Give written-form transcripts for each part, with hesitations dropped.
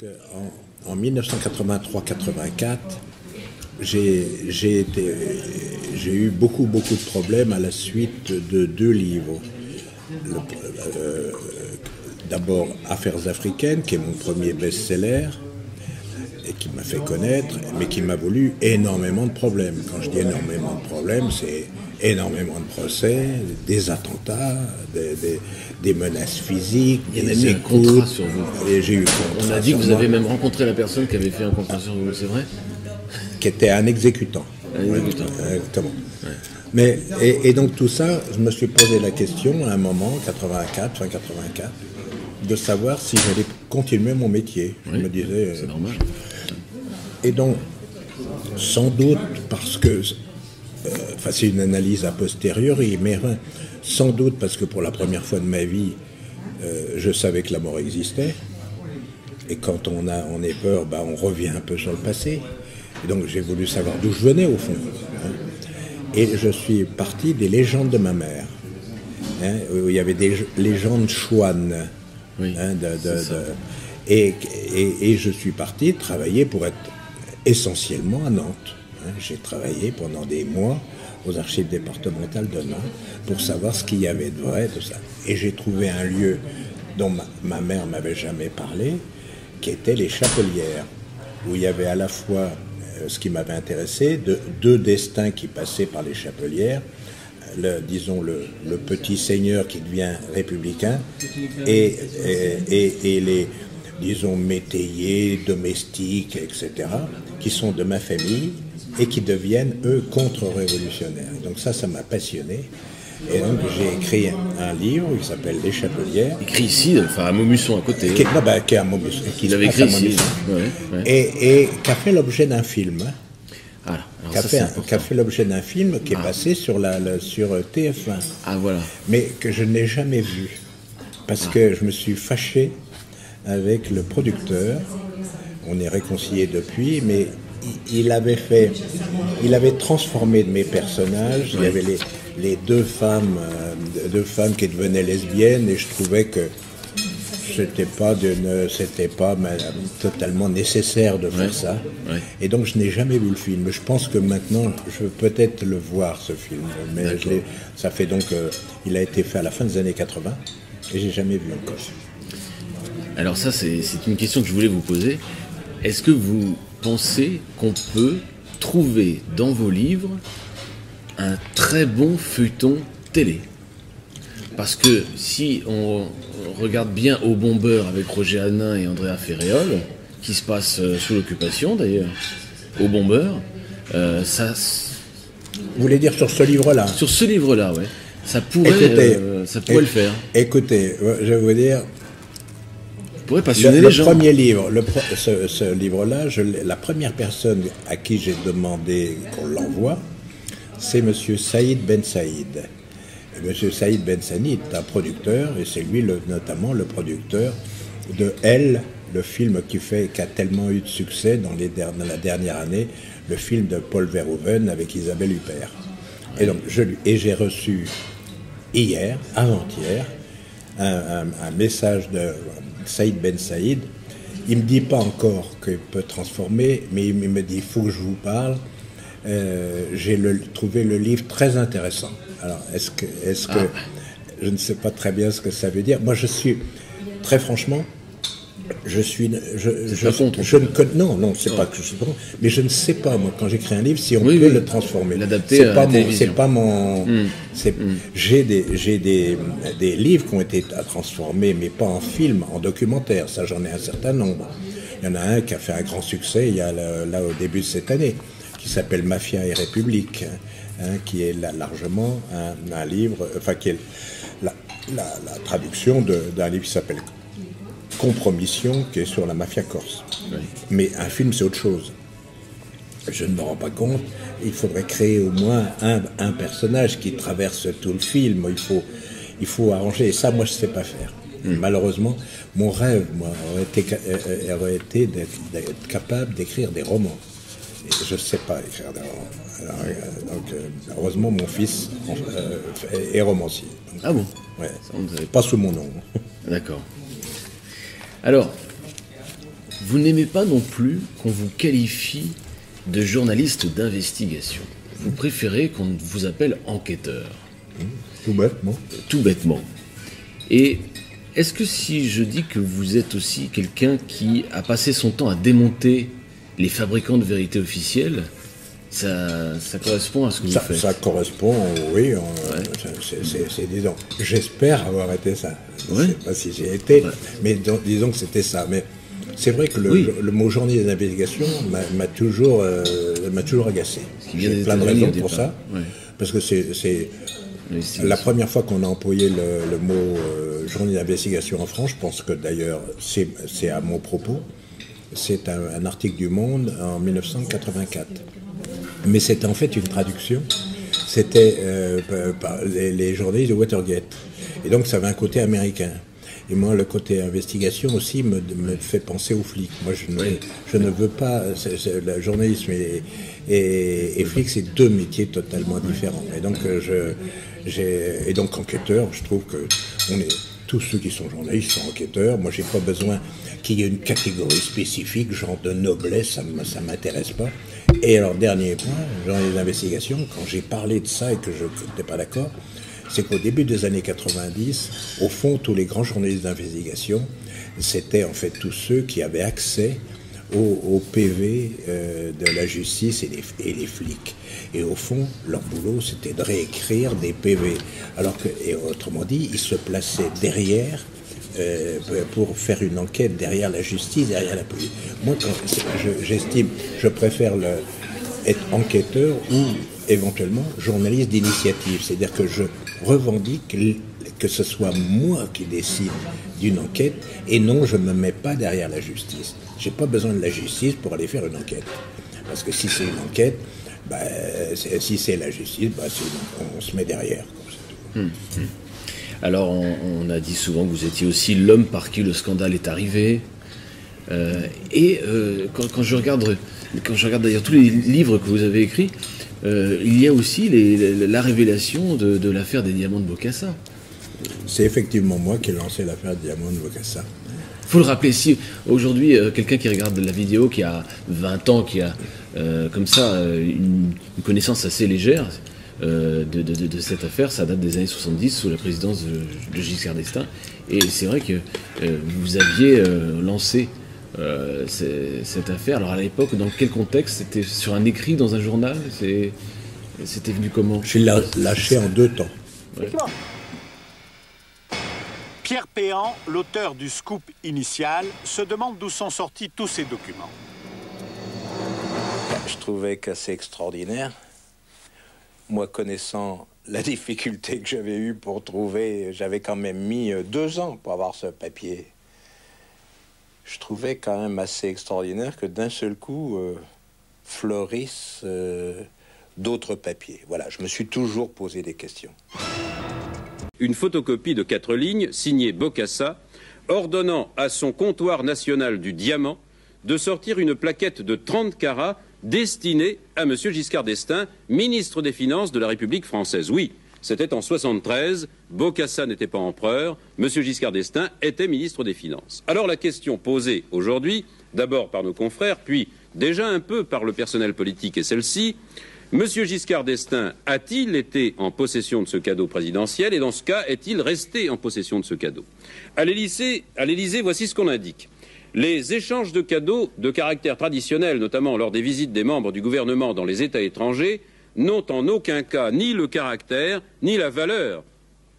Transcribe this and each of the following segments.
qu'en 1983-84, j'ai eu beaucoup de problèmes à la suite de 2 livres. D'abord Affaires africaines, qui est mon premier best-seller, et qui m'a fait connaître, mais qui m'a valu énormément de problèmes. Quand je dis énormément de problèmes, c'est énormément de procès, des attentats, des menaces physiques, il y a des eu un contrat sur vous. Et j'ai eu contrat. On a dit que vous avez même rencontré la personne qui avait fait un contrat sur vous, c'est vrai? Qui était un exécutant. Un exécutant. Exactement. Ouais. Mais, et donc tout ça, je me suis posé la question à un moment, fin 84, de savoir si j'allais continuer mon métier. Oui, je me disais. C'est normal. Et donc, sans doute parce que, c'est une analyse a posteriori, mais sans doute parce que pour la première fois de ma vie, je savais que la mort existait. Et quand on est peur, on revient un peu sur le passé. Et donc j'ai voulu savoir d'où je venais au fond. Et je suis parti des légendes de ma mère. Où il y avait des légendes chouanes. Oui, et je suis parti travailler pour être essentiellement à Nantes. J'ai travaillé pendant des mois aux archives départementales de Nantes pour savoir ce qu'il y avait de vrai, tout ça. Et j'ai trouvé un lieu dont ma mère m'avait jamais parlé, qui était les Chapelières, où il y avait à la fois ce qui m'avait intéressé, 2 destins qui passaient par les Chapelières, le petit seigneur qui devient républicain et les, disons, métayers, domestiques, etc., qui sont de ma famille et qui deviennent, eux, contre-révolutionnaires. Donc ça m'a passionné. Et donc j'ai écrit un livre qui s'appelle Les Chapelières. Écrit ici, à Maumusson à côté. Qui est à Maumusson. Qu'il avait écrit ici. Ouais. Et qui a fait l'objet d'un film. Qui a fait l'objet d'un film qui est passé sur TF1. Ah voilà. Mais que je n'ai jamais vu. Parce que je me suis fâché avec le producteur. On est réconciliés depuis, mais il avait transformé de mes personnages. Il y avait les 2 femmes qui devenaient lesbiennes, et je trouvais que c'était pas totalement nécessaire de faire ça. Ouais. Et donc je n'ai jamais vu le film. Je pense que maintenant je veux peut-être le voir, ce film. Mais ça fait donc il a été fait à la fin des années 80 et j'ai jamais vu encore. Alors ça c'est une question que je voulais vous poser. Est-ce que vous pensez qu'on peut trouver dans vos livres un très bon feuilleton télé? Parce que si on regarde bien Au Bombeur avec Roger Hanin et Andrea Ferréol, qui se passe sous l'occupation d'ailleurs, Au Bombeur, ça... Vous voulez dire sur ce livre-là? Sur ce livre-là, ouais. Ça pourrait le faire. Écoutez, je vais vous dire... Pourrait passionner les gens. Le premier livre, ce livre-là, la première personne à qui j'ai demandé qu'on l'envoie, c'est M. Saïd Ben Saïd. M. Saïd Ben Saïd est un producteur, et c'est lui notamment le producteur de Elle, le film qui a tellement eu de succès dans la dernière année, le film de Paul Verhoeven avec Isabelle Huppert. Et donc j'ai reçu hier, avant-hier, un message de Saïd Ben Saïd. Il ne me dit pas encore qu'il peut transformer, mais il me dit il faut que je vous parle. J'ai trouvé le livre très intéressant. Alors, est-ce que je ne sais pas très bien ce que ça veut dire. Moi, je suis très franchement, je ne connais, non, c'est pas que je suis pas, mais je ne sais pas moi quand j'écris un livre si on peut le transformer. L'adapter à la télévision. C'est pas mon. J'ai des livres qui ont été transformés, mais pas en film, en documentaire. Ça, j'en ai un certain nombre. Il y en a un qui a fait un grand succès il y a là au début de cette année, qui s'appelle Mafia et République, qui est largement un livre, qui est la traduction d'un livre qui s'appelle Compromission, qui est sur la mafia corse. Oui. Mais un film, c'est autre chose. Je ne me rends pas compte. Il faudrait créer au moins un personnage qui traverse tout le film. Il faut arranger. Et ça, moi, je ne sais pas faire. Malheureusement, mon rêve, aurait été d'être capable d'écrire des romans. Et je ne sais pas écrire des romans. Donc, heureusement, mon fils est romancier. Donc, ah bon? Ouais. Pas sous mon nom. D'accord. Alors, vous n'aimez pas non plus qu'on vous qualifie de journaliste d'investigation. Vous préférez qu'on vous appelle enquêteur. Tout bêtement. Tout bêtement. Et est-ce que si je dis que vous êtes aussi quelqu'un qui a passé son temps à démonter les fabricants de vérité officielle, ça correspond à ce que vous faites? Ça correspond, oui. Disons, j'espère avoir été ça. Je ne sais pas si j'ai été, mais disons que c'était ça. Mais c'est vrai que le mot journaliste d'investigation m'a toujours agacé. J'ai plein de raisons pour ça. Ouais. Parce que c'est la première fois qu'on a employé le mot journaliste d'investigation en France. Je pense que d'ailleurs, c'est à mon propos. C'est un article du Monde en 1984. Mais c'était en fait une traduction. C'était par les journalistes de Watergate. Et donc ça avait un côté américain. Et moi, le côté investigation aussi me fait penser aux flics. Moi, je ne veux pas... Le journalisme et flic, c'est deux métiers totalement différents. Et donc, donc enquêteur, je trouve que tous ceux qui sont journalistes sont enquêteurs. Moi, j'ai pas besoin qu'il y ait une catégorie spécifique, genre de noblesse, ça m'intéresse pas. Et alors, dernier point, genre les investigations, quand j'ai parlé de ça et que je n'étais pas d'accord, c'est qu'au début des années 90, au fond, tous les grands journalistes d'investigation, c'était en fait tous ceux qui avaient accès au PV de la justice et les flics. Et au fond, leur boulot, c'était de réécrire des PV. Alors que, et autrement dit, ils se plaçaient derrière pour faire une enquête derrière la justice, derrière la police. Moi, j'estime, je préfère être enquêteur ou éventuellement journaliste d'initiative. C'est-à-dire que je revendique que ce soit moi qui décide d'une enquête et non, je ne me mets pas derrière la justice. Je n'ai pas besoin de la justice pour aller faire une enquête. Parce que si c'est une enquête, si c'est la justice, on se met derrière. Alors, on a dit souvent que vous étiez aussi l'homme par qui le scandale est arrivé. Quand je regarde d'ailleurs tous les livres que vous avez écrits, il y a aussi la révélation de l'affaire des diamants de Bokassa. C'est effectivement moi qui ai lancé l'affaire des diamants de Bokassa. Il faut le rappeler, si aujourd'hui, quelqu'un qui regarde la vidéo, qui a 20 ans, qui a comme ça une connaissance assez légère de cette affaire, ça date des années 70 sous la présidence de Giscard d'Estaing. Et c'est vrai que vous aviez lancé cette affaire. Alors à l'époque, dans quel contexte? C'était sur un écrit dans un journal? C'était venu comment? Je l'ai lâché en 2 temps. Ouais. Pierre Péan, l'auteur du scoop initial, se demande d'où sont sortis tous ces documents. Je trouvais qu'assez extraordinaire. Moi, connaissant la difficulté que j'avais eue pour trouver, j'avais quand même mis 2 ans pour avoir ce papier. Je trouvais quand même assez extraordinaire que d'un seul coup fleurissent d'autres papiers. Voilà, je me suis toujours posé des questions. Une photocopie de 4 lignes signée Bokassa, ordonnant à son comptoir national du diamant de sortir une plaquette de 30 carats destinée à M. Giscard d'Estaing, ministre des Finances de la République française. Oui, c'était en 73, Bokassa n'était pas empereur, M. Giscard d'Estaing était ministre des Finances. Alors la question posée aujourd'hui, d'abord par nos confrères, puis déjà un peu par le personnel politique est celle-ci: M. Giscard d'Estaing a-t-il été en possession de ce cadeau présidentiel et dans ce cas, est-il resté en possession de ce cadeau? À l'Élysée, voici ce qu'on indique. Les échanges de cadeaux de caractère traditionnel, notamment lors des visites des membres du gouvernement dans les États étrangers, n'ont en aucun cas ni le caractère ni la valeur,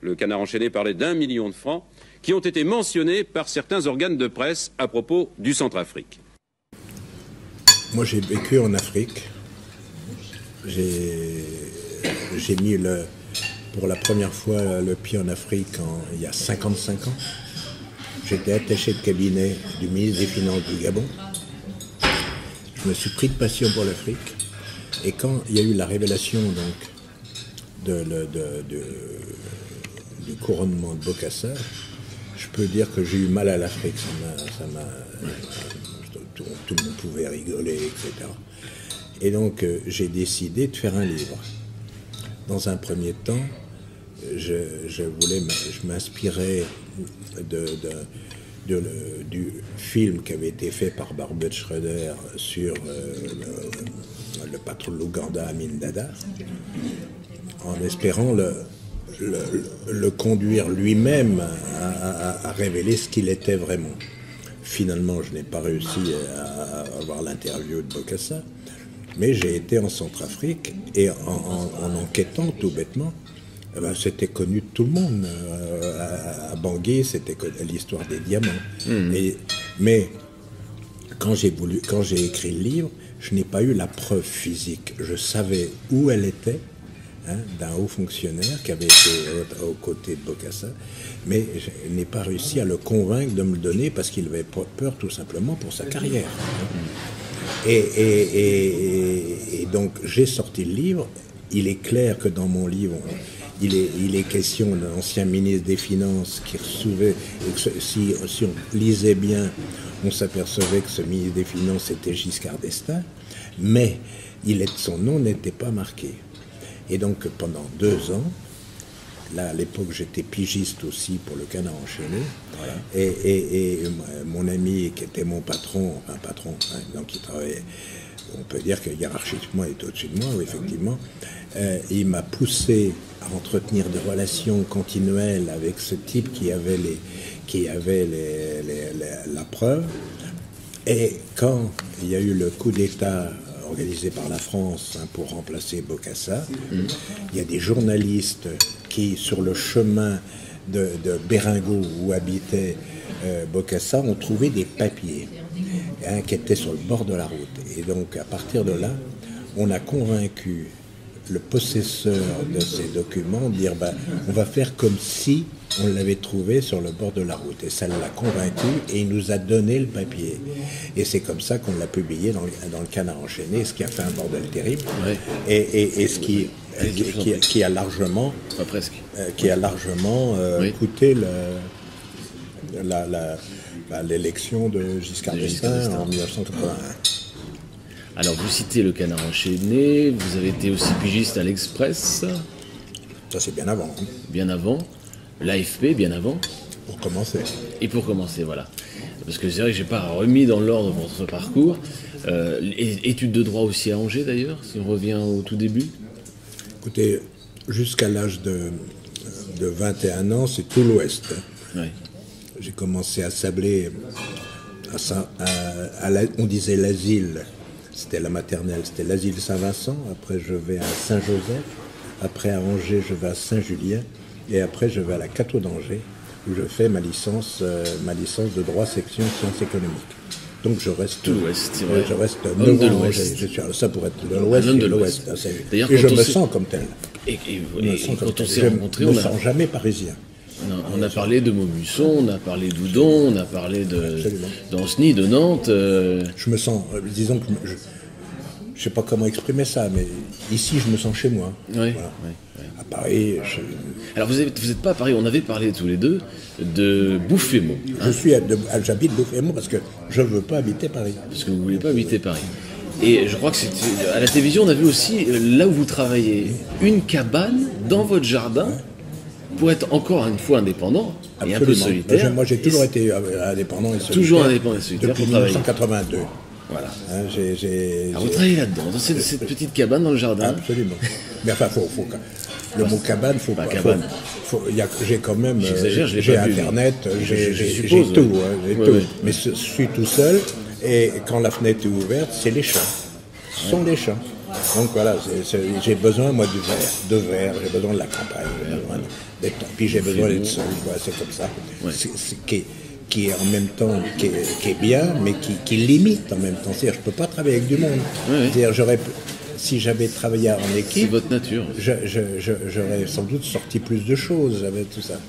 le Canard enchaîné parlait d'1 million de francs, qui ont été mentionnés par certains organes de presse à propos du Centrafrique. Moi, j'ai vécu en Afrique. J'ai mis pour la première fois le pied en Afrique il y a 55 ans. J'étais attaché de cabinet du ministre des Finances du Gabon. Je me suis pris de passion pour l'Afrique. Et quand il y a eu la révélation donc, du couronnement de Bokassa, je peux dire que j'ai eu mal à l'Afrique. Tout le monde pouvait rigoler, etc. Et donc, j'ai décidé de faire un livre. Dans un premier temps, je m'inspirais du film qui avait été fait par Barbet Schroeder sur le patron de l'Ouganda, Amin Dada, en espérant le conduire lui-même à révéler ce qu'il était vraiment. Finalement, je n'ai pas réussi à avoir l'interview de Bokassa, mais j'ai été en Centrafrique et en enquêtant tout bêtement, c'était connu de tout le monde. À Bangui, c'était l'histoire des diamants. Mais quand j'ai écrit le livre, je n'ai pas eu la preuve physique. Je savais où elle était, d'un haut fonctionnaire qui avait été aux côtés de Bokassa, mais je n'ai pas réussi à le convaincre de me le donner parce qu'il avait peur tout simplement pour sa carrière. Et donc j'ai sorti le livre. Il est clair que dans mon livre, il est question d'un ancien ministre des Finances qui recevait, si on lisait bien, on s'apercevait que ce ministre des Finances était Giscard d'Estaing, mais son nom n'était pas marqué. Et donc pendant 2 ans, là à l'époque j'étais pigiste aussi pour le Canard enchaîné, voilà. Et mon ami qui était mon patron, donc qui travaillait, on peut dire que hiérarchiquement il était au-dessus de moi, oui, effectivement, il m'a poussé à entretenir des relations continuelles avec ce type qui avait la preuve. Et quand il y a eu le coup d'État organisé par la France pour remplacer Bokassa, il y a des journalistes qui, sur le chemin de Béringo où habitait Bokassa, ont trouvé des papiers qui étaient sur le bord de la route. Et donc, à partir de là, on a convaincu le possesseur de ces documents de dire on va faire comme si on l'avait trouvé sur le bord de la route. Et ça l'a convaincu et il nous a donné le papier. Et c'est comme ça qu'on l'a publié dans le Canard enchaîné, ce qui a fait un bordel terrible. Ouais. Et ce qui a largement, Oui. coûté l'élection de Giscard d'Estaing en 1981. Alors vous citez le Canard enchaîné, vous avez été aussi pigiste à l'Express. Ça c'est bien avant. Bien avant. L'AFP, bien avant. Pour commencer. Et pour commencer, voilà. Parce que c'est vrai que j'ai pas remis dans l'ordre votre parcours. Études de droit aussi à Angers d'ailleurs, si on revient au tout début. Écoutez, jusqu'à l'âge de 21 ans, c'est tout l'Ouest. Oui. J'ai commencé à Sablé, on disait l'asile, c'était la maternelle, c'était l'asile Saint-Vincent. Après, je vais à Saint-Joseph. Après, à Angers, je vais à Saint-Julien. Et après, je vais à la Cato d'Angers, où je fais ma licence de droit section sciences économiques. Donc je reste tout l'Ouest, c'est vrai. Je reste homme de l'Ouest. Ça pourrait être de l'Ouest et de l'Ouest. D'ailleurs, et je me sens comme tel. Et quand on s'est rencontrés, on ne me sens jamais parisien. Non, on a parlé de Maubuisson, on a parlé d'Oudon, on a parlé d'Ancenis, de Nantes. Je me sens, disons que je ne sais pas comment exprimer ça, mais ici je me sens chez moi. Oui, voilà. Oui. À Paris, Alors vous n'êtes pas à Paris, on avait parlé tous les deux de Bouffémont. J'habite Bouffémont parce que je ne veux pas habiter Paris. Parce que vous ne voulez pas habiter Paris. Et je crois que c'était à la télévision, on a vu aussi, là où vous travaillez, une cabane dans votre jardin pour être encore une fois indépendant. Absolument. Et un peu solitaire. Moi j'ai toujours été indépendant et solitaire. Toujours indépendant et solitaire depuis pour travailler. 1982. Voilà. Alors vous travaillez là-dedans, dans cette petite cabane dans le jardin. Absolument. Mais enfin, le mot cabane, j'ai quand même, j'ai Internet, j'ai tout. Mais je suis tout seul, et quand la fenêtre est ouverte, c'est les champs. Ce sont les champs. Donc voilà, j'ai besoin, moi, de verre, j'ai besoin de la campagne, puis j'ai besoin d'être seul, c'est comme ça. Ouais. Qui est en même temps, qui est bien, mais qui limite en même temps. C'est-à-dire, je ne peux pas travailler avec du monde. Ouais. C'est-à-dire, si j'avais travaillé en équipe, c'est votre nature. J'aurais sans doute sorti plus de choses avec tout ça.